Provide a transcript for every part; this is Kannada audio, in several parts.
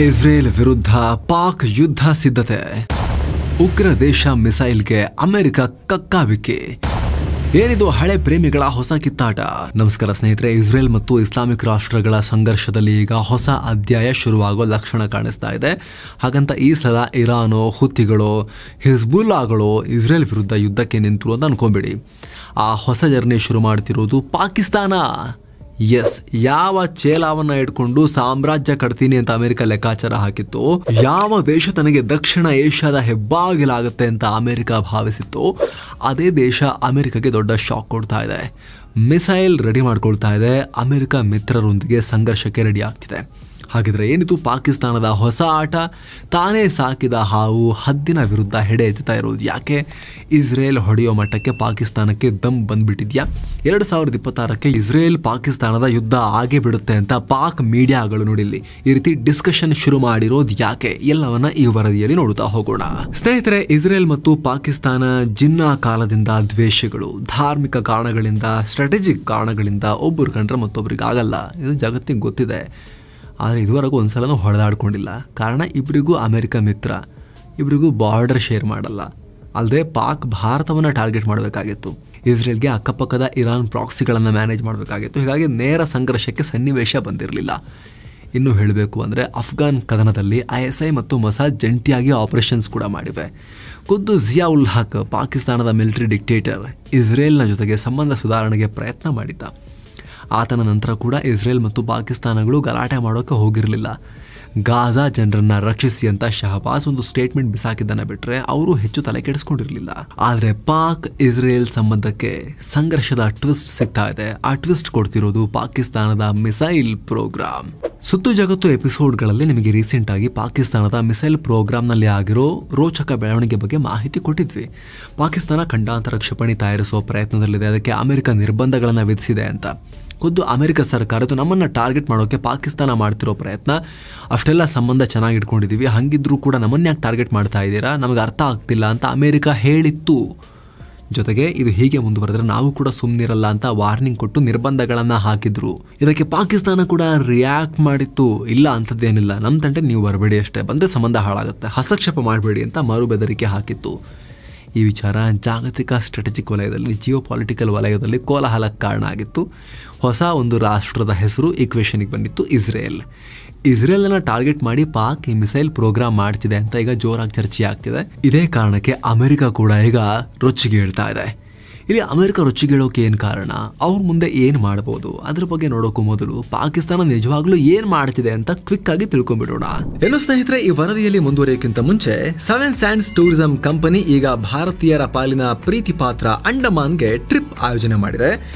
ಇಸ್ರೇಲ್ ವಿರುದ್ಧ ಪಾಕ್ ಯುದ್ಧ ಸಿದ್ಧತೆ, ಉಗ್ರ ದೇಶ ಮಿಸೈಲ್ಗೆ ಅಮೆರಿಕ ಕಕ್ಕಾಬಿಕ್ಕಿ. ಏನಿದು ಹಳೆ ಪ್ರೇಮಿಗಳ ಹೊಸ ಕಿತ್ತಾಟ? ನಮಸ್ಕಾರ ಸ್ನೇಹಿತರೆ. ಇಸ್ರೇಲ್ ಮತ್ತು ಇಸ್ಲಾಮಿಕ್ ರಾಷ್ಟ್ರಗಳ ಸಂಘರ್ಷದಲ್ಲಿ ಈಗ ಹೊಸ ಅಧ್ಯಾಯ ಶುರುವಾಗೋ ಲಕ್ಷಣ ಕಾಣಿಸ್ತಾ ಇದೆ. ಹಾಗಂತ ಈ ಸಲ ಇರಾನೋ, ಹುತಿಗಳೋ, ಹಿಜ್ಬುಲ್ಲಾಗಳೋ ಇಸ್ರೇಲ್ ವಿರುದ್ಧ ಯುದ್ಧಕ್ಕೆ ನಿಂತರು ಅಂತ ಅನ್ಕೊಂಬೇಡಿ. ಆ ಹೊಸ ಜರ್ನಿ ಶುರು ಮಾಡ್ತಿರೋದು ಪಾಕಿಸ್ತಾನ. ಎಸ್, ಯಾವ ಚೇಲಾವನ್ನ ಇಟ್ಕೊಂಡು ಸಾಮ್ರಾಜ್ಯ ಕಟ್ತೀನಿ ಅಂತ ಅಮೆರಿಕ ಲೆಕ್ಕಾಚಾರ ಹಾಕಿತ್ತು, ಯಾವ ದೇಶ ತನಗೆ ದಕ್ಷಿಣ ಏಷ್ಯಾದ ಹೆಬ್ಬಾಗಿಲಾಗುತ್ತೆ ಅಂತ ಅಮೆರಿಕ ಭಾವಿಸಿತ್ತು, ಅದೇ ದೇಶ ಅಮೆರಿಕಗೆ ದೊಡ್ಡ ಶಾಕ್ ಕೊಡ್ತಾ ಇದೆ. ಮಿಸೈಲ್ ರೆಡಿ ಮಾಡ್ಕೊಳ್ತಾ ಇದೆ. ಅಮೆರಿಕ ಮಿತ್ರರೊಂದಿಗೆ ಸಂಘರ್ಷಕ್ಕೆ ರೆಡಿ ಆಗ್ತಿದೆ. ಹಾಗಿದ್ರೆ ಏನಿದು ಪಾಕಿಸ್ತಾನದ ಹೊಸ ಆಟ? ತಾನೇ ಸಾಕಿದ ಹಾವು ಹದ್ದಿನ ವಿರುದ್ಧ ಹೆಡೆ ಎತ್ತುತ್ತಾ ಇರೋದು ಯಾಕೆ? ಇಸ್ರೇಲ್ ಹೊಡೆಯೋ ಮಟ್ಟಕ್ಕೆ ಪಾಕಿಸ್ತಾನಕ್ಕೆ ದಮ್ ಬಂದ್ಬಿಟ್ಟಿದ್ಯಾ? 2026ಕ್ಕೆ ಇಸ್ರೇಲ್ ಪಾಕಿಸ್ತಾನದ ಯುದ್ಧ ಆಗೇ ಬಿಡುತ್ತೆ ಅಂತ ಪಾಕ್ ಮೀಡಿಯಾಗಳು ನೋಡಿಲ್ಲಿ ಈ ರೀತಿ ಡಿಸ್ಕಷನ್ ಶುರು ಮಾಡಿರೋದು ಯಾಕೆ? ಎಲ್ಲವನ್ನ ಈ ವರದಿಯಲ್ಲಿ ನೋಡುತ್ತಾ ಹೋಗೋಣ. ಸ್ನೇಹಿತರೆ, ಇಸ್ರೇಲ್ ಮತ್ತು ಪಾಕಿಸ್ತಾನ ಜಿನ್ನಾ ಕಾಲದಿಂದ ದ್ವೇಷಗಳು, ಧಾರ್ಮಿಕ ಕಾರಣಗಳಿಂದ, ಸ್ಟ್ರಾಟಜಿಕ್ ಕಾರಣಗಳಿಂದ ಒಬ್ಬರು ಕಂಡ್ರೆ ಮತ್ತೊಬ್ಬರಿಗೆ ಆಗಲ್ಲ. ಇದು ಜಗತ್ತಿಗೆ ಗೊತ್ತಿದೆ. ಆದರೆ ಇದುವರೆಗೂ ಒಂದ್ಸಲನೂ ಹೊಡೆದಾಡ್ಕೊಂಡಿಲ್ಲ. ಕಾರಣ ಇಬ್ಬರಿಗೂ ಅಮೆರಿಕ ಮಿತ್ರ, ಇಬ್ಬರಿಗೂ ಬಾರ್ಡರ್ ಶೇರ್ ಮಾಡಲ್ಲ. ಅಲ್ಲದೆ ಪಾಕ್ ಭಾರತವನ್ನು ಟಾರ್ಗೆಟ್ ಮಾಡಬೇಕಾಗಿತ್ತು, ಇಸ್ರೇಲ್ಗೆ ಅಕ್ಕಪಕ್ಕದ ಇರಾನ್ ಪ್ರಾಕ್ಸಿಗಳನ್ನು ಮ್ಯಾನೇಜ್ ಮಾಡಬೇಕಾಗಿತ್ತು. ಹೀಗಾಗಿ ನೇರ ಸಂಘರ್ಷಕ್ಕೆ ಸನ್ನಿವೇಶ ಬಂದಿರಲಿಲ್ಲ. ಇನ್ನು ಹೇಳಬೇಕು ಅಂದರೆ ಅಫ್ಘಾನ್ ಕದನದಲ್ಲಿ ISI ಮತ್ತು ಮೊಸಾದ್ ಜಂಟಿಯಾಗಿ ಆಪರೇಷನ್ಸ್ ಕೂಡ ಮಾಡಿವೆ. ಖುದ್ದು ಜಿಯಾ ಉಲ್ ಹಕ್, ಪಾಕಿಸ್ತಾನದ ಮಿಲಿಟರಿ ಡಿಕ್ಟೇಟರ್, ಇಸ್ರೇಲ್ನ ಜೊತೆಗೆ ಸಂಬಂಧ ಸುಧಾರಣೆಗೆ ಪ್ರಯತ್ನ ಮಾಡಿದ್ದ. ಆತನ ನಂತರ ಕೂಡ ಇಸ್ರೇಲ್ ಮತ್ತು ಪಾಕಿಸ್ತಾನಗಳು ಗಲಾಟೆ ಮಾಡೋಕೆ ಹೋಗಿರಲಿಲ್ಲ. ಗಾಜಾ ಜನರನ್ನ ರಕ್ಷಿಸಿ ಅಂತ ಶಹಬಾಸ್ ಒಂದು ಸ್ಟೇಟ್ಮೆಂಟ್ ಬಿಸಾಕಿದ್ದನ್ನ ಬಿಟ್ರೆ ಅವರು ಹೆಚ್ಚು ತಲೆ ಕೆಡಿಸ್ಕೊಂಡಿರಲಿಲ್ಲ. ಆದರೆ ಪಾಕ್ ಇಸ್ರೇಲ್ ಸಂಬಂಧಕ್ಕೆ ಸಂಘರ್ಷದ ಟ್ವಿಸ್ಟ್ ಸಿಗ್ತಾ ಇದೆ. ಆ ಟ್ವಿಸ್ಟ್ ಕೊಡ್ತಿರೋದು ಪಾಕಿಸ್ತಾನದ ಮಿಸೈಲ್ ಪ್ರೋಗ್ರಾಮ್. ಸುತ್ತು ಜಗತ್ತು ಎಪಿಸೋಡ್ಗಳಲ್ಲಿ ನಿಮಗೆ ರೀಸೆಂಟ್ ಆಗಿ ಪಾಕಿಸ್ತಾನದ ಮಿಸೈಲ್ ಪ್ರೋಗ್ರಾಮ್ನಲ್ಲಿ ಆಗಿರೋ ರೋಚಕ ಬೆಳವಣಿಗೆ ಬಗ್ಗೆ ಮಾಹಿತಿ ಕೊಟ್ಟಿದ್ವಿ. ಪಾಕಿಸ್ತಾನ ಖಂಡಾಂತರ ಕ್ಷಿಪಣಿ ತಯಾರಿಸುವ ಪ್ರಯತ್ನದಲ್ಲಿದೆ, ಅದಕ್ಕೆ ಅಮೆರಿಕ ನಿರ್ಬಂಧಗಳನ್ನು ವಿಧಿಸಿದೆ ಅಂತ. ಖುದ್ದು ಅಮೆರಿಕ ಸರ್ಕಾರದ್ದು ನಮ್ಮನ್ನು ಟಾರ್ಗೆಟ್ ಮಾಡೋಕೆ ಪಾಕಿಸ್ತಾನ ಮಾಡ್ತಿರೋ ಪ್ರಯತ್ನ, ಅಷ್ಟೆಲ್ಲ ಸಂಬಂಧ ಚೆನ್ನಾಗಿ ಇಟ್ಕೊಂಡಿದ್ದೀವಿ, ಹಂಗಿದ್ರೂ ಕೂಡ ನಮ್ಮನ್ನ ಯಾಕೆ ಟಾರ್ಗೆಟ್ ಮಾಡ್ತಾ ಇದ್ದೀರಾ, ನಮಗೆ ಅರ್ಥ ಆಗ್ತಿಲ್ಲ ಅಂತ ಅಮೆರಿಕ ಹೇಳಿತ್ತು. ಜೊತೆಗೆ ಇದು ಹೀಗೆ ಮುಂದುವರೆದ್ರೆ ನಾವು ಕೂಡ ಸುಮ್ಮನಿರಲ್ಲ ಅಂತ ವಾರ್ನಿಂಗ್ ಕೊಟ್ಟು ನಿರ್ಬಂಧಗಳನ್ನು ಹಾಕಿದ್ರು. ಇದಕ್ಕೆ ಪಾಕಿಸ್ತಾನ ಕೂಡ ರಿಯಾಕ್ಟ್ ಮಾಡಿತ್ತು. ಇಲ್ಲ ಅಂಥದ್ದೇನಿಲ್ಲ, ನಮ್ಮ ತಂಟೆ ನೀವು ಬರಬೇಡಿ, ಅಷ್ಟೇ ಬಂದರೆ ಸಂಬಂಧ ಹಾಳಾಗುತ್ತೆ, ಹಸ್ತಕ್ಷೇಪ ಮಾಡಬೇಡಿ ಅಂತ ಮರು ಬೆದರಿಕೆ ಹಾಕಿತ್ತು. ಈ ವಿಚಾರ ಜಾಗತಿಕ ಸ್ಟ್ರಾಟಜಿಕ್ ವಲಯದಲ್ಲಿ, ಜಿಯೋ ಪಾಲಿಟಿಕಲ್ ವಲಯದಲ್ಲಿ ಕೋಲಾಹಲಕ್ಕೆ ಕಾರಣ ಆಗಿತ್ತು. ಹೊಸ ಒಂದು ರಾಷ್ಟ್ರದ ಹೆಸರು ಈಕ್ವೇಷನ್ಗೆ ಬಂದಿತ್ತು, ಇಸ್ರೇಲ್. ಇಸ್ರೇಲನ್ನು ಟಾರ್ಗೆಟ್ ಮಾಡಿ ಪಾಕ್ ಈ ಮಿಸೈಲ್ ಪ್ರೋಗ್ರಾಮ್ ಮಾಡ್ತಿದೆ ಅಂತ ಈಗ ಜೋರಾಗಿ ಚರ್ಚೆ ಆಗ್ತಿದೆ. ಇದೇ ಕಾರಣಕ್ಕೆ ಅಮೆರಿಕ ಕೂಡ ಈಗ ರೊಚ್ಚಿಗೆ ಹೇಳ್ತಾ ಇದೆ. ಇಲ್ಲಿ ಅಮೆರಿಕ ರೊಚ್ಚಿಗೆ ಹೇಳೋಕೆ ಏನು ಕಾರಣ, ಅವ್ರ ಮುಂದೆ ಏನು ಮಾಡ್ಬೋದು, ಅದ್ರ ಬಗ್ಗೆ ನೋಡೋಕ್ಕೂ ಮೊದಲು ಪಾಕಿಸ್ತಾನ ನಿಜವಾಗ್ಲೂ ಏನ್ ಮಾಡ್ತಿದೆ ಅಂತ ಕ್ವಿಕ್ ಆಗಿ ತಿಳ್ಕೊಂಡ್ಬಿಡೋಣ. ಏನು ಸ್ನೇಹಿತರೆ, ಈ ವರದಿಯಲ್ಲಿ ಮುಂದುವರಿಯೋಕ್ಕಿಂತ ಮುಂಚೆ ಸೆವೆನ್ ಸ್ಯಾಂಡ್ಸ್ ಟೂರಿಸಂ ಕಂಪನಿ ಈಗ ಭಾರತೀಯರ ಪಾಲಿನ ಪ್ರೀತಿ ಪಾತ್ರ ಅಂಡಮಾನ್ಗೆ ಟ್ರಿಪ್ ಆಯೋಜನೆ ಮಾಡಿದೆ.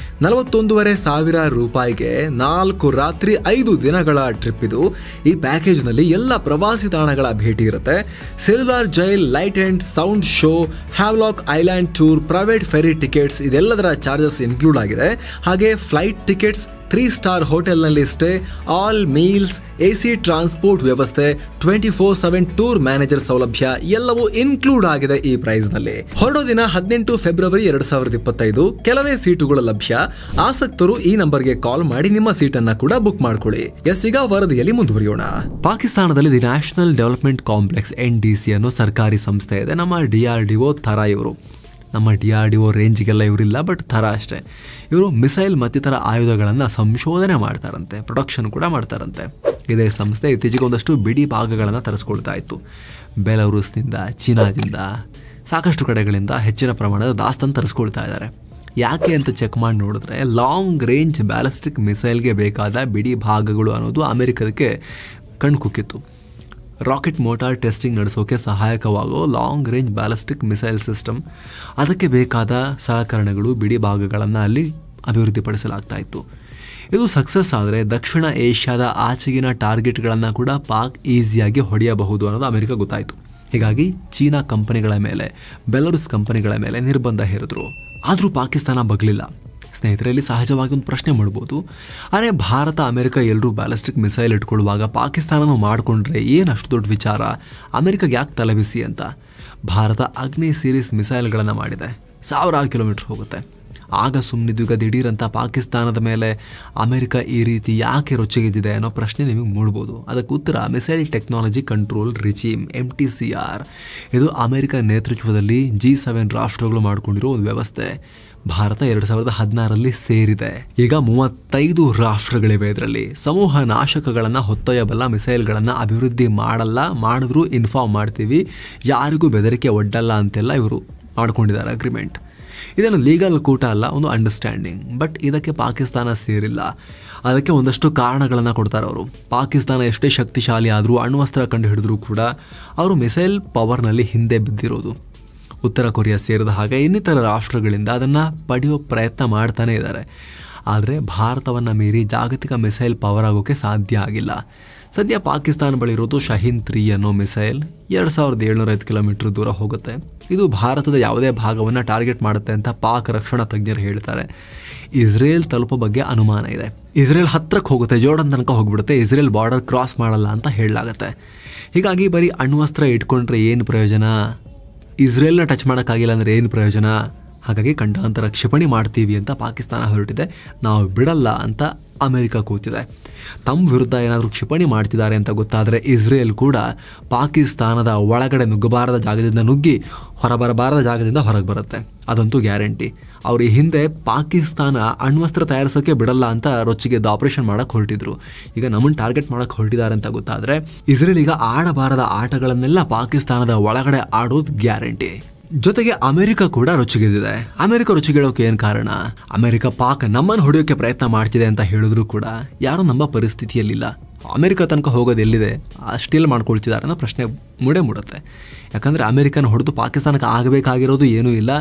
41,500 ರೂಪಾಯಿಗೆ 4 ರಾತ್ರಿ 5 ದಿನಗಳ ಟ್ರಿಪ್ ಇದು. ಈ ಪ್ಯಾಕೇಜ್ ನಲ್ಲಿ ಎಲ್ಲ ಪ್ರವಾಸಿ ತಾಣಗಳ ಭೇಟಿ ಇರುತ್ತೆ. Cellular jail, light and sound show, Havelock island tour, private ferry ticket, ಇದೆಲ್ಲದರ ಚಾರ್ಜಸ್ ಇನ್ಕ್ಲೂಡ್ ಆಗಿದೆ. ಹಾಗೆ ಫ್ಲೈಟ್ ಟಿಕೆಟ್ಸ್, 3 ಸ್ಟಾರ್ ಹೋಟೆಲ್ನಲ್ಲಿ stay, all meals, AC transport ವ್ಯವಸ್ಥೆ, 24/7 ಟೂರ್ ಮ್ಯಾನೇಜರ್ ಸೌಲಭ್ಯ ಎಲ್ಲವೂ ಇನ್ಕ್ಲೂಡ್ ಆಗಿದೆ ಈ ಪ್ರೈಸ್ ನಲ್ಲಿ. ಹೊರಡೋ ದಿನ 18 ಫೆಬ್ರವರಿ 2025. ಕೆಲವೇ ಸೀಟುಗಳು ಲಭ್ಯ. ಆಸಕ್ತರು ಈ ನಂಬರ್ಗೆ ಕಾಲ್ ಮಾಡಿ ನಿಮ್ಮ ಸೀಟನ್ನ ಕೂಡ ಬುಕ್ ಮಾಡ್ಕೊಳ್ಳಿ. ಈಗ ವರದಿಯಲ್ಲಿ ಮುಂದುವರಿಯೋಣ. ಪಾಕಿಸ್ತಾನದಲ್ಲಿ the national development complex NDC ಅನ್ನೋ ಸರ್ಕಾರಿ ಸಂಸ್ಥೆ ಇದೆ. ನಮ್ಮ DRDO ಥರ ಇವರು. ನಮ್ಮ DRDO ರೇಂಜ್ಗೆಲ್ಲ ಇವರಿಲ್ಲ, ಬಟ್ ಥರ ಅಷ್ಟೇ. ಇವರು ಮಿಸೈಲ್ ಮತ್ತಿತರ ಆಯುಧಗಳನ್ನು ಸಂಶೋಧನೆ ಮಾಡ್ತಾರಂತೆ, ಪ್ರೊಡಕ್ಷನ್ ಕೂಡ ಮಾಡ್ತಾರಂತೆ. ಇದೇ ಸಂಸ್ಥೆ ಇತ್ತೀಚೆಗೆ ಒಂದಷ್ಟು ಬಿಡಿ ಭಾಗಗಳನ್ನು ತರಿಸ್ಕೊಳ್ತಾ ಇತ್ತು. ಬೆಲಾರೂಸ್ನಿಂದ, ಚೀನಾದಿಂದ, ಸಾಕಷ್ಟು ಕಡೆಗಳಿಂದ ಹೆಚ್ಚಿನ ಪ್ರಮಾಣದ ದಾಸ್ತನ್ನು ತರಿಸ್ಕೊಳ್ತಾ ಇದ್ದಾರೆ. ಯಾಕೆ ಅಂತ ಚೆಕ್ ಮಾಡಿ ನೋಡಿದ್ರೆ ಲಾಂಗ್ ರೇಂಜ್ ಬ್ಯಾಲಿಸ್ಟಿಕ್ ಮಿಸೈಲ್ಗೆ ಬೇಕಾದ ಬಿಡಿ ಭಾಗಗಳು ಅನ್ನೋದು ಅಮೆರಿಕದಕ್ಕೆ ಕಣ್ಕುಕ್ಕಿತ್ತು. ರಾಕೆಟ್ ಮೋಟಾರ್ ಟೆಸ್ಟಿಂಗ್ ನಡೆಸೋಕೆ ಸಹಾಯಕವಾಗೋ long range ballistic missile system, ಅದಕ್ಕೆ ಬೇಕಾದ ಸಲಕರಣೆಗಳು, ಬಿಡಿ ಭಾಗಗಳನ್ನು ಅಲ್ಲಿ ಅಭಿವೃದ್ಧಿಪಡಿಸಲಾಗ್ತಾ ಇತ್ತು. ಇದು ಸಕ್ಸಸ್ ಆದರೆ ದಕ್ಷಿಣ ಏಷ್ಯಾದ ಆಚೆಗಿನ ಟಾರ್ಗೆಟ್ಗಳನ್ನು ಕೂಡ ಪಾಕ್ ಈಸಿಯಾಗಿ ಹೊಡೆಯಬಹುದು ಅನ್ನೋದು ಅಮೆರಿಕ ಗೊತ್ತಾಯಿತು. ಹೀಗಾಗಿ ಚೀನಾ ಕಂಪನಿಗಳ ಮೇಲೆ, ಬೆಲಾರೂಸ್ ಕಂಪನಿಗಳ ಮೇಲೆ ನಿರ್ಬಂಧ ಹೇರಿದ್ರು. ಆದರೂ ಪಾಕಿಸ್ತಾನ ಬಗ್ಲಿಲ್ಲ. ಸ್ನೇಹಿತರಲ್ಲಿ ಸಹಜವಾಗಿ ಒಂದು ಪ್ರಶ್ನೆ ಮಾಡ್ಬೋದು, ಆದರೆ ಭಾರತ ಅಮೆರಿಕ ಎಲ್ಲರೂ ಬ್ಯಾಲಿಸ್ಟಿಕ್ ಮಿಸೈಲ್ ಇಟ್ಕೊಳ್ಳುವಾಗ ಪಾಕಿಸ್ತಾನನೂ ಮಾಡಿಕೊಂಡ್ರೆ ಏನು ಅಷ್ಟು ದೊಡ್ಡ ವಿಚಾರ, ಅಮೆರಿಕಾಗೆ ಯಾಕೆ ತಲೆಬಿಸಿ ಅಂತ. ಭಾರತ ಅಗ್ನಿ ಸೀರೀಸ್ ಮಿಸೈಲ್ಗಳನ್ನು ಮಾಡಿದೆ, 1000 ಕಿಲೋಮೀಟರ್ ಹೋಗುತ್ತೆ. ಆಗ ಸುಮ್ಮನಿದ್ದು. ಈಗ ದಿಢೀರಂತ ಪಾಕಿಸ್ತಾನದ ಮೇಲೆ ಅಮೆರಿಕ ಈ ರೀತಿ ಯಾಕೆ ರೊಚ್ಚಿಗೆದ್ದಿದೆ ಅನ್ನೋ ಪ್ರಶ್ನೆ ನಿಮಗೆ ಮೂಡ್ಬೋದು. ಅದಕ್ಕೆ ಉತ್ತರ missile technology control regime MTCR. ಇದು ಅಮೆರಿಕ ನೇತೃತ್ವದಲ್ಲಿ G7 ರಾಷ್ಟ್ರಗಳು ಮಾಡಿಕೊಂಡಿರೋ ಒಂದು ವ್ಯವಸ್ಥೆ. ಭಾರತ 2016ರಲ್ಲಿ ಸೇರಿದೆ. ಈಗ 35 ರಾಷ್ಟ್ರಗಳಿವೆ. ಇದರಲ್ಲಿ ಸಮೂಹ ನಾಶಕಗಳನ್ನ ಹೊತ್ತೊಯ್ಯಬಲ್ಲ ಮಿಸೈಲ್ಗಳನ್ನ ಅಭಿವೃದ್ಧಿ ಮಾಡಿದ್ರು ಇನ್ಫಾರ್ಮ್ ಮಾಡ್ತೀವಿ, ಯಾರಿಗೂ ಬೆದರಿಕೆ ಒಡ್ಡಲ್ಲ ಅಂತೆಲ್ಲ ಇವರು ಮಾಡ್ಕೊಂಡಿದ್ದಾರೆ ಅಗ್ರಿಮೆಂಟ್. ಇದನ್ನು ಲೀಗಲ್ ಕೂಟ ಅಲ್ಲ, ಒಂದು ಅಂಡರ್ಸ್ಟ್ಯಾಂಡಿಂಗ್. ಬಟ್ ಇದಕ್ಕೆ ಪಾಕಿಸ್ತಾನ ಸೇರಿಲ್ಲ. ಅದಕ್ಕೆ ಒಂದಷ್ಟು ಕಾರಣಗಳನ್ನು ಕೊಡ್ತಾರೆ ಅವರು. ಪಾಕಿಸ್ತಾನ ಎಷ್ಟೇ ಶಕ್ತಿಶಾಲಿ ಆದರೂ, ಅಣ್ವಸ್ತ್ರ ಕಂಡು ಹಿಡಿದ್ರೂ ಕೂಡ ಅವರು ಮಿಸೈಲ್ ಪವರ್ನಲ್ಲಿ ಹಿಂದೆ ಬಿದ್ದಿರೋದು. ಉತ್ತರ ಕೊರಿಯಾ ಸೇರಿದ ಹಾಗೆ ಇನ್ನಿತರ ರಾಷ್ಟ್ರಗಳಿಂದ ಅದನ್ನು ಪಡೆಯೋ ಪ್ರಯತ್ನ ಮಾಡ್ತಾನೆ ಇದ್ದಾರೆ. ಆದರೆ ಭಾರತವನ್ನು ಮೀರಿ ಜಾಗತಿಕ ಮಿಸೈಲ್ ಪವರ್ ಆಗೋಕ್ಕೆ ಸಾಧ್ಯ ಆಗಿಲ್ಲ. ಸದ್ಯ ಪಾಕಿಸ್ತಾನ ಬಳಿ ಇರೋದು ಶಹೀನ್ 3 ಅನ್ನೋ ಮಿಸೈಲ್ 2705 ಕಿಲೋಮೀಟರ್ ದೂರ ಹೋಗುತ್ತೆ. ಇದು ಭಾರತದ ಯಾವುದೇ ಭಾಗವನ್ನು ಟಾರ್ಗೆಟ್ ಮಾಡುತ್ತೆ ಅಂತ ಪಾಕ್ ರಕ್ಷಣಾ ತಜ್ಞರು ಹೇಳ್ತಾರೆ. ಇಸ್ರೇಲ್ ತಲುಪೋ ಬಗ್ಗೆ ಅನುಮಾನ ಇದೆ. ಇಸ್ರೇಲ್ ಹತ್ರಕ್ಕೆ ಹೋಗುತ್ತೆ, ಜೋರ್ಡನ್ ತನಕ ಹೋಗ್ಬಿಡುತ್ತೆ, ಇಸ್ರೇಲ್ ಬಾರ್ಡರ್ ಕ್ರಾಸ್ ಮಾಡಲ್ಲ ಅಂತ ಹೇಳಲಾಗುತ್ತೆ. ಹೀಗಾಗಿ ಬರೀ ಅಣ್ವಸ್ತ್ರ ಇಟ್ಕೊಂಡ್ರೆ ಏನು ಪ್ರಯೋಜನ, ಇಸ್ರೇಲ್ನ ಟಚ್ ಮಾಡೋಕ್ಕಾಗಿಲ್ಲ ಅಂದರೆ ಏನು ಪ್ರಯೋಜನ? ಹಾಗಾಗಿ ಖಂಡಾಂತರ ಕ್ಷಿಪಣಿ ಮಾಡ್ತೀವಿ ಅಂತ ಪಾಕಿಸ್ತಾನ ಹೊರಟಿದೆ. ನಾವು ಬಿಡಲ್ಲ ಅಂತ ಅಮೆರಿಕ ಕೂತಿದೆ. ತಮ್ಮ ವಿರುದ್ಧ ಏನಾದರೂ ಕ್ಷಿಪಣಿ ಮಾಡ್ತಿದ್ದಾರೆ ಅಂತ ಗೊತ್ತಾದರೆ ಇಸ್ರೇಲ್ ಕೂಡ ಪಾಕಿಸ್ತಾನದ ಒಳಗಡೆ ನುಗ್ಗಬಾರದ ಜಾಗದಿಂದ ನುಗ್ಗಿ ಹೊರಬರಬಾರದ ಜಾಗದಿಂದ ಹೊರಗೆ ಬರುತ್ತೆ. ಅದಂತೂ ಗ್ಯಾರಂಟಿ. ಅವ್ರು ಈ ಹಿಂದೆ ಪಾಕಿಸ್ತಾನ ಅಣ್ವಸ್ತ್ರ ತಯಾರಿಸೋಕೆ ಬಿಡಲ್ಲ ಅಂತ ರೊಚ್ಚಿಗೆದ್ದು ಆಪರೇಷನ್ ಮಾಡಕ್ಕೆ ಹೊರಟಿದ್ರು. ಈಗ ನಮ್ಮನ್ನು ಟಾರ್ಗೆಟ್ ಮಾಡಕ್ಕೆ ಹೊರಟಿದ್ದಾರೆ ಅಂತ ಗೊತ್ತಾದರೆ ಇಸ್ರೇಲ್ ಈಗ ಆಡಬಾರದ ಆಟಗಳನ್ನೆಲ್ಲ ಪಾಕಿಸ್ತಾನದ ಒಳಗಡೆ ಆಡೋದು ಗ್ಯಾರಂಟಿ. ಜೊತೆಗೆ ಅಮೆರಿಕ ಕೂಡ ರೊಚ್ಚಿಗೆದ್ದಿದೆ. ಅಮೆರಿಕ ರೊಚ್ಚಿಗೆಳೋಕೆ ಏನು ಕಾರಣ? ಅಮೆರಿಕ ಪಾಕ್ ನಮ್ಮನ್ನು ಹೊಡೆಯೋಕೆ ಪ್ರಯತ್ನ ಮಾಡ್ತಿದೆ ಅಂತ ಹೇಳಿದ್ರು ಕೂಡ ಯಾರೂ ನಮ್ಮ ಪರಿಸ್ಥಿತಿಯಲ್ಲಿಲ್ಲ. ಅಮೆರಿಕ ತನಕ ಹೋಗೋದು ಎಲ್ಲಿದೆ, ಅಷ್ಟೆಲ್ಲ ಮಾಡ್ಕೊಳ್ತಿದ್ದಾರೆ ಅನ್ನೋ ಪ್ರಶ್ನೆ ಮೂಡುತ್ತೆ. ಯಾಕಂದರೆ ಅಮೆರಿಕನ ಹೊಡೆದು ಪಾಕಿಸ್ತಾನಕ್ಕೆ ಆಗಬೇಕಾಗಿರೋದು ಏನೂ ಇಲ್ಲ.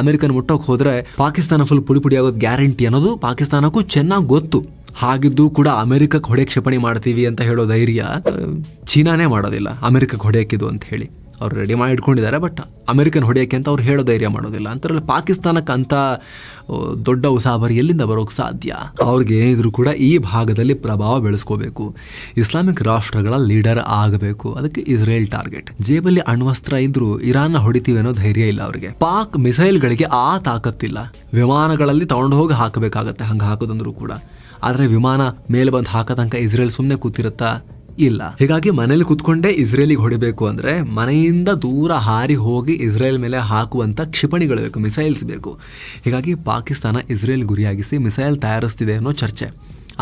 ಅಮೆರಿಕನ ಮುಟ್ಟೋಕೆ ಹೋದರೆ ಪಾಕಿಸ್ತಾನ ಫುಲ್ ಪುಡಿ ಪುಡಿ ಆಗೋದು ಗ್ಯಾರಂಟಿ ಅನ್ನೋದು ಪಾಕಿಸ್ತಾನಕ್ಕೂ ಚೆನ್ನಾಗಿ ಗೊತ್ತು. ಹಾಗಿದ್ದು ಕೂಡ ಅಮೆರಿಕಕ್ಕೆ ಹೊಡೆಯಕ್ಕೆ ಕ್ಷಿಪಣಿ ಮಾಡ್ತೀವಿ ಅಂತ ಹೇಳೋ ಧೈರ್ಯ ಚೀನಾನೇ ಮಾಡೋದಿಲ್ಲ ಅಮೆರಿಕಕ್ಕೆ ಹೊಡೆಯಕ್ಕಿದು ಅಂತ ಹೇಳಿ. ಅವ್ರು ರೆಡಿ ಮಾಡಿ ಇಟ್ಕೊಂಡಿದ್ದಾರೆ. ಬಟ್ ಅಮೆರಿಕನ್ ಹೊಡೆಯೋಕ್ಕೆ ಅಂತ ಅವ್ರು ಹೇಳೋ ಧೈರ್ಯ ಮಾಡೋದಿಲ್ಲ. ಅಂತರಲ್ಲಿ ಪಾಕಿಸ್ತಾನಕ್ಕೆ ಅಂತ ದೊಡ್ಡ ಉಸಾಬರಿ ಎಲ್ಲಿಂದ ಬರೋಕ್ಕೆ ಸಾಧ್ಯ? ಅವ್ರಿಗೆ ಏನಿದ್ರು ಕೂಡ ಈ ಭಾಗದಲ್ಲಿ ಪ್ರಭಾವ ಬೆಳೆಸ್ಕೋಬೇಕು, ಇಸ್ಲಾಮಿಕ್ ರಾಷ್ಟ್ರಗಳ ಲೀಡರ್ ಆಗಬೇಕು. ಅದಕ್ಕೆ ಇಸ್ರೇಲ್ ಟಾರ್ಗೆಟ್. ಜೇಬಲ್ಲಿ ಅಣ್ವಸ್ತ್ರ ಇದ್ರು ಇರಾನ್ನ ಹೊಡಿತೀವಿ ಅನ್ನೋ ಧೈರ್ಯ ಇಲ್ಲ ಅವರಿಗೆ. ಪಾಕ್ ಮಿಸೈಲ್ಗಳಿಗೆ ಆ ತಾಕತ್ತಿಲ್ಲ. ವಿಮಾನಗಳಲ್ಲಿ ತಗೊಂಡು ಹೋಗಿ ಹಾಕಬೇಕಾಗತ್ತೆ ಹಂಗೆ ಹಾಕೋದಂದ್ರು ಕೂಡ. ಆದರೆ ವಿಮಾನ ಮೇಲೆ ಬಂದು ಹಾಕೋ ತನಕ ಇಸ್ರೇಲ್ ಸುಮ್ಮನೆ ಕೂತಿರುತ್ತಾ? ಇಲ್ಲ. ಹೀಗಾಗಿ ಮನೇಲಿ ಕುತ್ಕೊಂಡೇ ಇಸ್ರೇಲಿಗೆ ಹೊಡಿಬೇಕು ಅಂದ್ರೆ ಮನೆಯಿಂದ ದೂರ ಹಾರಿ ಹೋಗಿ ಇಸ್ರೇಲ್ ಮೇಲೆ ಹಾಕುವಂತ ಕ್ಷಿಪಣಿಗಳು ಬೇಕು, ಮಿಸೈಲ್ಸ್ ಬೇಕು. ಹೀಗಾಗಿ ಪಾಕಿಸ್ತಾನ ಇಸ್ರೇಲ್ ಗುರಿಯಾಗಿಸಿ ಮಿಸೈಲ್ ತಯಾರಿಸ್ತಿದೆ ಅನ್ನೋ ಚರ್ಚೆ.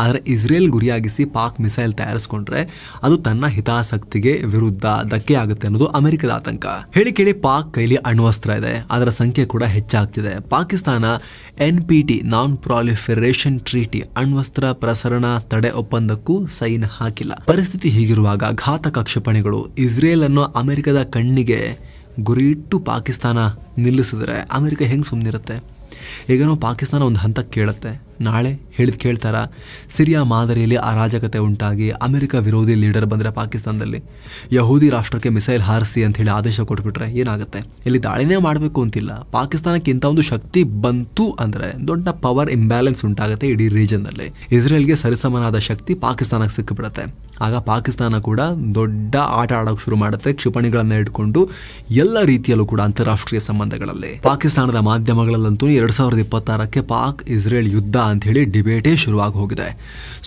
ಆದರೆ ಇಸ್ರೇಲ್ ಗುರಿಯಾಗಿಸಿ ಪಾಕ್ ಮಿಸೈಲ್ ತಯಾರಿಸ್ಕೊಂಡ್ರೆ ಅದು ತನ್ನ ಹಿತಾಸಕ್ತಿಗೆ ವಿರುದ್ಧ ಧಕ್ಕೆ ಆಗುತ್ತೆ ಅನ್ನೋದು ಅಮೆರಿಕದ ಆತಂಕ. ಹೇಳಿ ಕೇಳಿ ಪಾಕ್ ಕೈಲಿ ಅಣ್ವಸ್ತ್ರ ಇದೆ, ಅದರ ಸಂಖ್ಯೆ ಕೂಡ ಹೆಚ್ಚಾಗ್ತಿದೆ. ಪಾಕಿಸ್ತಾನ NPT ನಾನ್ ಪ್ರಾಲಿಫೆರೇಷನ್ ಟ್ರೀಟಿ ಅಣ್ವಸ್ತ್ರ ಪ್ರಸರಣ ತಡೆ ಒಪ್ಪಂದಕ್ಕೂ ಸೈನ್ ಹಾಕಿಲ್ಲ. ಪರಿಸ್ಥಿತಿ ಹೀಗಿರುವಾಗ ಘಾತಕ ಕ್ಷಿಪಣಿಗಳು ಇಸ್ರೇಲ್ ಅನ್ನೋ ಅಮೆರಿಕದ ಕಣ್ಣಿಗೆ ಗುರಿಯಿಟ್ಟು ಪಾಕಿಸ್ತಾನ ನಿಲ್ಲಿಸಿದ್ರೆ ಅಮೆರಿಕ ಹೆಂಗ್ ಸುಮ್ಮನಿರುತ್ತೆ? ಈಗೇನೋ ಪಾಕಿಸ್ತಾನ ಒಂದು ಹಂತಕ್ಕೆ ಕೇಳುತ್ತೆ, ನಾಳೆ ಹೇಳಿದ್ ಕೇಳ್ತಾರ? ಸಿರಿಯಾ ಮಾದರಿಯಲ್ಲಿ ಅರಾಜಕತೆ ಉಂಟಾಗಿ ಅಮೆರಿಕ ವಿರೋಧಿ ಲೀಡರ್ ಬಂದರೆ ಪಾಕಿಸ್ತಾನದಲ್ಲಿ ಯಹೂದಿ ರಾಷ್ಟ್ರಕ್ಕೆ ಮಿಸೈಲ್ ಹಾರಿಸಿ ಅಂತ ಹೇಳಿ ಆದೇಶ ಕೊಟ್ಬಿಟ್ರೆ ಏನಾಗುತ್ತೆ? ಇಲ್ಲಿ ದಾಳಿನೇ ಮಾಡಬೇಕು ಅಂತಿಲ್ಲ. ಪಾಕಿಸ್ತಾನಕ್ಕೆ ಇಂಥ ಒಂದು ಶಕ್ತಿ ಬಂತು ಅಂದರೆ ದೊಡ್ಡ ಪವರ್ ಇಂಬ್ಯಾಲೆನ್ಸ್ ಉಂಟಾಗುತ್ತೆ ಇಡೀ ರೀಜನ್ನಲ್ಲಿ. ಇಸ್ರೇಲ್ಗೆ ಸರಿಸಮನಾದ ಶಕ್ತಿ ಪಾಕಿಸ್ತಾನಕ್ಕೆ ಸಿಕ್ಕಿಬಿಡುತ್ತೆ. ಆಗ ಪಾಕಿಸ್ತಾನ ಕೂಡ ದೊಡ್ಡ ಆಟ ಆಡೋಕೆ ಶುರು ಮಾಡುತ್ತೆ, ಕ್ಷಿಪಣಿಗಳನ್ನ ಇಟ್ಕೊಂಡು ಎಲ್ಲ ರೀತಿಯಲ್ಲೂ ಕೂಡ ಅಂತಾರಾಷ್ಟ್ರೀಯ ಸಂಬಂಧಗಳಲ್ಲಿ. ಪಾಕಿಸ್ತಾನದ ಮಾಧ್ಯಮಗಳಲ್ಲಂತೂ 2026ಕ್ಕೆ ಪಾಕ್ ಇಸ್ರೇಲ್ ಯುದ್ಧ ಅಂತ ಹೇಳಿ ಡಿಬೇಟೇ ಶುರುವಾಗಿ ಹೋಗಿದೆ.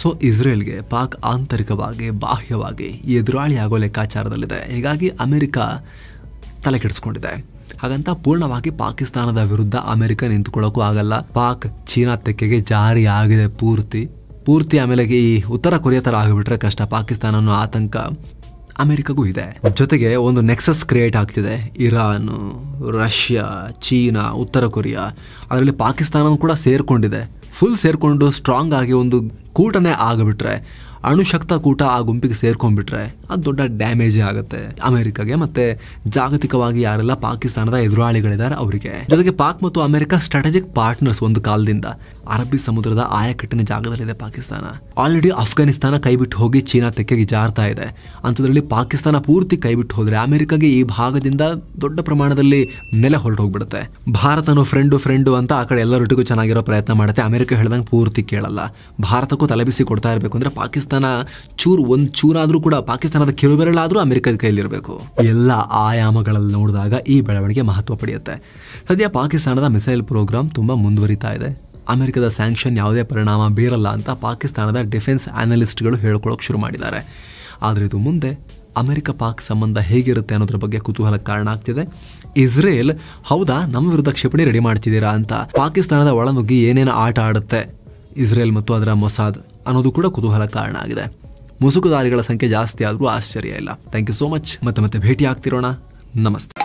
ಸೊ ಇಸ್ರೇಲ್ಗೆ ಪಾಕ್ ಆಂತರಿಕವಾಗಿ ಬಾಹ್ಯವಾಗಿ ಎದುರಾಳಿ ಆಗೋ ಲೆಕ್ಕಾಚಾರದಲ್ಲಿದೆ. ಹೀಗಾಗಿ ಅಮೆರಿಕ ತಲೆ ಕೆಡಿಸ್ಕೊಂಡಿದೆ. ಹಾಗಂತ ಪೂರ್ಣವಾಗಿ ಪಾಕಿಸ್ತಾನದ ವಿರುದ್ಧ ಅಮೆರಿಕ ನಿಂತುಕೊಳ್ಳೋಕ್ಕೂ ಆಗಲ್ಲ. ಪಾಕ್ ಚೀನಾ ತೆಕ್ಕೆಗೆ ಜಾರಿ ಆಗಿದೆ ಪೂರ್ತಿ. ಆಮೇಲೆ ಈ ಉತ್ತರ ಕೊರಿಯಾ ತರ ಆಗಿಬಿಟ್ರೆ ಕಷ್ಟ. ಪಾಕಿಸ್ತಾನ ಅನ್ನೋ ಆತಂಕ ಅಮೆರಿಕಗೂ ಇದೆ. ಜೊತೆಗೆ ಒಂದು ನೆಕ್ಸಸ್ ಕ್ರಿಯೇಟ್ ಆಗ್ತಿದೆ. ಇರಾನ್, ರಷ್ಯಾ, ಚೀನಾ, ಉತ್ತರ ಕೊರಿಯಾ, ಅದರಲ್ಲಿ ಪಾಕಿಸ್ತಾನ ಕೂಡ ಸೇರ್ಕೊಂಡಿದೆ. ಫುಲ್ ಸೇರ್ಕೊಂಡು ಸ್ಟ್ರಾಂಗ್ ಆಗಿ ಒಂದು ಕೂಟನೇ ಆಗಿಬಿಟ್ರೆ, ಅಣುಶಕ್ತ ಕೂಟ ಆ ಗುಂಪಿಗೆ ಸೇರ್ಕೊಂಡ್ಬಿಟ್ರೆ ಅದು ದೊಡ್ಡ ಡ್ಯಾಮೇಜ್ ಆಗುತ್ತೆ ಅಮೆರಿಕಾಗೆ, ಮತ್ತೆ ಜಾಗತಿಕವಾಗಿ ಯಾರೆಲ್ಲ ಪಾಕಿಸ್ತಾನದ ಎದುರಾಳಿಗಳಿದ್ದಾರೆ ಅವರಿಗೆ. ಜೊತೆಗೆ ಪಾಕ್ ಮತ್ತು ಅಮೆರಿಕ ಸ್ಟ್ರಾಟಜಿಕ್ ಪಾರ್ಟ್ನರ್ಸ್ ಒಂದು ಕಾಲದಿಂದ. ಅರಬ್ಬಿ ಸಮುದ್ರದ ಆಯಕಟ್ಟಿನ ಜಾಗದಲ್ಲಿದೆ ಪಾಕಿಸ್ತಾನ. ಆಲ್ರೆಡಿ ಅಫ್ಘಾನಿಸ್ತಾನ ಕೈಬಿಟ್ಟು ಹೋಗಿ ಚೀನಾ ತೆಕ್ಕೆಗೆ ಜಾರ್ತಾ ಇದೆ. ಅಂಥದ್ರಲ್ಲಿ ಪಾಕಿಸ್ತಾನ ಪೂರ್ತಿ ಕೈಬಿಟ್ಟು ಹೋದ್ರೆ ಅಮೆರಿಕಾಗೆ ಈ ಭಾಗದಿಂದ ದೊಡ್ಡ ಪ್ರಮಾಣದಲ್ಲಿ ನೆಲೆ ಹೊರಟು ಹೋಗ್ಬಿಡುತ್ತೆ. ಭಾರತನು ಫ್ರೆಂಡು ಅಂತ ಆ ಕಡೆ ಎಲ್ಲರೊಟ್ಟಿಗೂ ಚೆನ್ನಾಗಿರೋ ಪ್ರಯತ್ನ ಮಾಡುತ್ತೆ. ಅಮೆರಿಕ ಹೇಳ್ದಂಗೆ ಪೂರ್ತಿ ಕೇಳಲ್ಲ. ಭಾರತಕ್ಕೂ ತಲೆಬಿಸಿ ಕೊಡ್ತಾ ಇರಬೇಕು ಅಂದ್ರೆ ಪಾಕಿಸ್ತಾನ ಪಾಕಿಸ್ತಾನ ಒಂದು ಚೂರಾದ್ರೂ ಕೂಡ ಪಾಕಿಸ್ತಾನದ ಕಿರುಬೆರಳಾದ್ರೂ ಅಮೆರಿಕದ ಕೈಲಿರಬೇಕು. ಎಲ್ಲ ಆಯಾಮಗಳಲ್ಲಿ ನೋಡಿದಾಗ ಈ ಬೆಳವಣಿಗೆ ಮಹತ್ವ ಪಡೆಯುತ್ತೆ. ಸದ್ಯ ಪಾಕಿಸ್ತಾನದ ಮಿಸೈಲ್ ಪ್ರೋಗ್ರಾಮ್ ತುಂಬಾ ಮುಂದುವರಿತಾ ಇದೆ. ಅಮೆರಿಕದ ಸ್ಯಾಂಕ್ಷನ್ ಯಾವುದೇ ಪರಿಣಾಮ ಬೀರಲ್ಲ ಅಂತ ಪಾಕಿಸ್ತಾನದ ಡಿಫೆನ್ಸ್ ಅನಲಿಸ್ಟ್ಗಳು ಹೇಳ್ಕೊಳ್ಳೋಕೆ ಶುರು ಮಾಡಿದ್ದಾರೆ. ಆದರೆ ಇದು ಮುಂದೆ ಅಮೆರಿಕ ಪಾಕ್ ಸಂಬಂಧ ಹೇಗಿರುತ್ತೆ ಅನ್ನೋದ್ರ ಬಗ್ಗೆ ಕುತೂಹಲಕ್ಕೆ ಕಾರಣ ಆಗ್ತಿದೆ. ಇಸ್ರೇಲ್ ಹೌದಾ ನಮ್ಮ ವಿರುದ್ಧ ಕ್ಷಿಪಣಿ ರೆಡಿ ಮಾಡ್ತಿದ್ದೀರಾ ಅಂತ ಪಾಕಿಸ್ತಾನದ ಒಳನುಗ್ಗಿ ಏನೇನು ಆಟ ಆಡುತ್ತೆ ಇಸ್ರೇಲ್ ಮತ್ತು ಅದರ ಮೊಸಾದ್ ಅನ್ನೋದು ಕೂಡ ಕುತೂಹಲ ಕಾರಣ ಆಗಿದೆ. ಮುಸುಕುದಾರಿಗಳ ಸಂಖ್ಯೆ ಜಾಸ್ತಿ ಆದರೂ ಆಶ್ಚರ್ಯ ಇಲ್ಲ. Thank you so much. ಮತ್ತೆ ಭೇಟಿ ಆಗ್ತಿರೋಣ. ನಮಸ್ತೆ.